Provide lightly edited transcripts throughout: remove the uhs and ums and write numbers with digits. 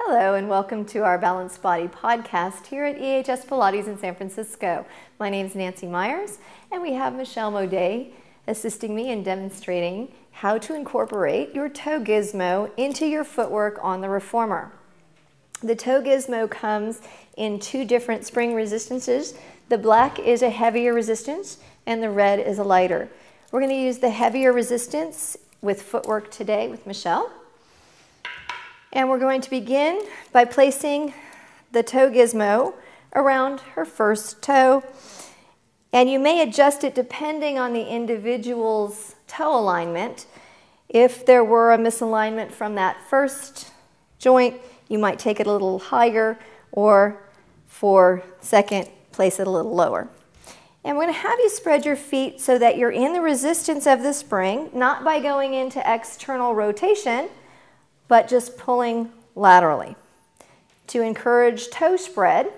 Hello and welcome to our Balanced Body podcast here at EHS Pilates in San Francisco. My name is Nancy Myers and we have Michelle Modet assisting me in demonstrating how to incorporate your toe gizmo into your footwork on the reformer. The toe gizmo comes in two different spring resistances. The black is a heavier resistance and the red is a lighter. We're going to use the heavier resistance with footwork today with Michelle. And we're going to begin by placing the toe gizmo around her first toe. And you may adjust it depending on the individual's toe alignment. If there were a misalignment from that first joint, you might take it a little higher, or for second, place it a little lower. And we're going to have you spread your feet so that you're in the resistance of the spring, not by going into external rotation, but just pulling laterally to encourage toe spread.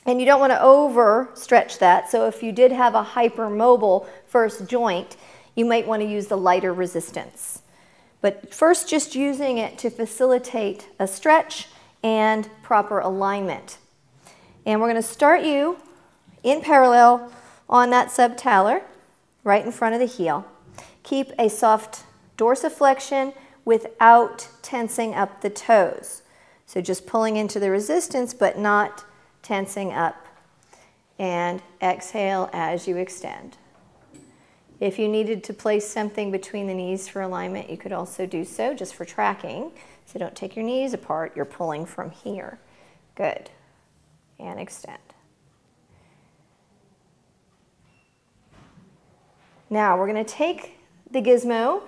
And you don't want to overstretch that, so if you did have a hypermobile first joint, you might want to use the lighter resistance. But first, just using it to facilitate a stretch and proper alignment. And we're going to start you in parallel on that subtalar, right in front of the heel. Keep a soft dorsiflexion without tensing up the toes. So just pulling into the resistance, but not tensing up. And exhale as you extend. If you needed to place something between the knees for alignment, you could also do so, just for tracking. So don't take your knees apart, you're pulling from here. Good. And extend. Now we're going to take the gizmo,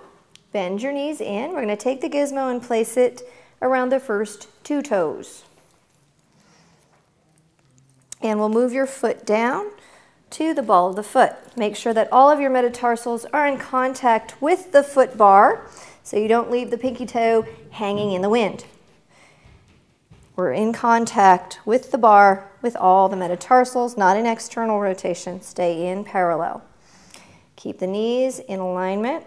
bend your knees in. We're going to take the gizmo and place it around the first two toes. And we'll move your foot down to the ball of the foot. Make sure that all of your metatarsals are in contact with the foot bar so you don't leave the pinky toe hanging in the wind. We're in contact with the bar with all the metatarsals, not in external rotation. Stay in parallel. Keep the knees in alignment.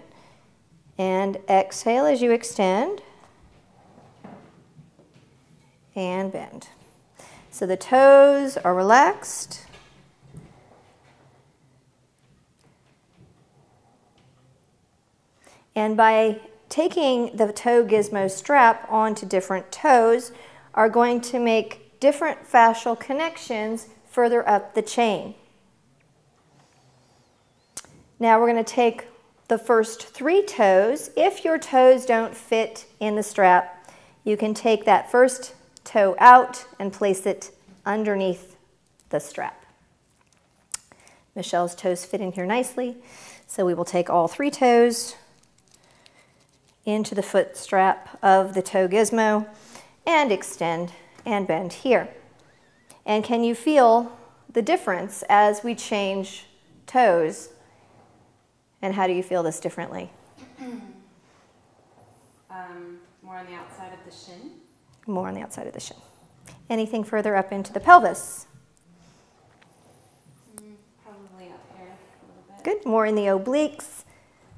And exhale as you extend and bend. So the toes are relaxed. And by taking the toe gizmo strap onto different toes are going to make different fascial connections further up the chain. Now we're going to take the first three toes. If your toes don't fit in the strap, you can take that first toe out and place it underneath the strap. Michelle's toes fit in here nicely, so we will take all three toes into the foot strap of the toe gizmo and extend and bend here. And can you feel the difference as we change toes? And how do you feel this differently? More on the outside of the shin. More on the outside of the shin. Anything further up into the pelvis? Probably up here a little bit. Good. More in the obliques.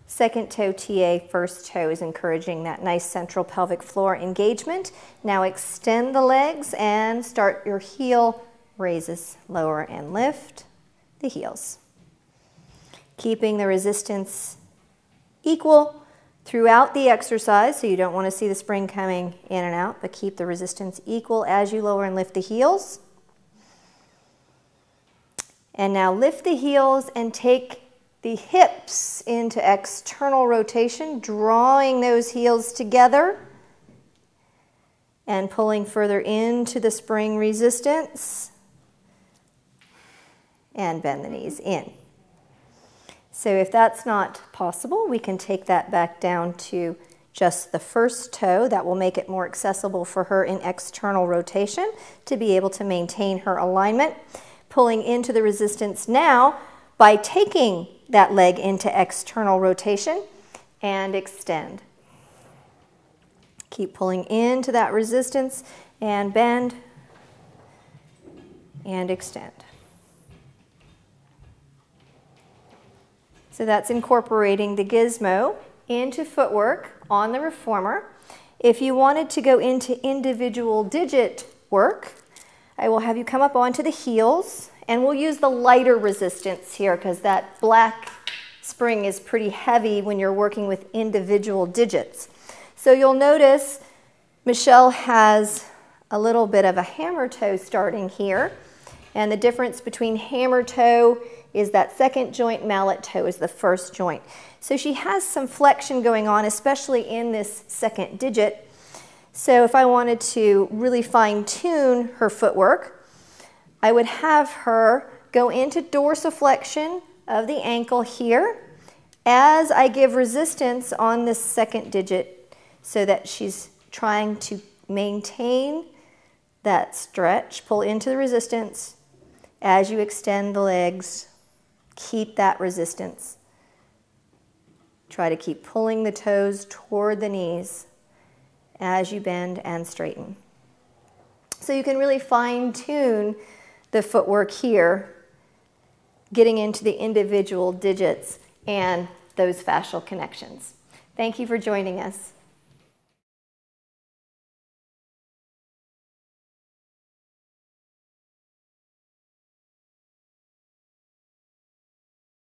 Second toe TA, first toe is encouraging that nice central pelvic floor engagement. Now extend the legs and start your heel raises, lower and lift the heels. Keeping the resistance equal throughout the exercise, so you don't want to see the spring coming in and out, but keep the resistance equal as you lower and lift the heels. And now lift the heels and take the hips into external rotation, drawing those heels together and pulling further into the spring resistance, and bend the knees in. So if that's not possible, we can take that back down to just the first toe. That will make it more accessible for her in external rotation to be able to maintain her alignment. Pulling into the resistance now by taking that leg into external rotation and extend. Keep pulling into that resistance and bend and extend. So that's incorporating the gizmo into footwork on the reformer. If you wanted to go into individual digit work, I will have you come up onto the heels, and we'll use the lighter resistance here because that black spring is pretty heavy when you're working with individual digits. So you'll notice Michelle has a little bit of a hammer toe starting here, and the difference between hammer toe is that second joint, mallet toe is the first joint. So she has some flexion going on, especially in this second digit. So if I wanted to really fine-tune her footwork, I would have her go into dorsiflexion of the ankle here as I give resistance on this second digit so that she's trying to maintain that stretch. Pull into the resistance as you extend the legs. Keep that resistance. Try to keep pulling the toes toward the knees as you bend and straighten. So you can really fine-tune the footwork here, getting into the individual digits and those fascial connections. Thank you for joining us.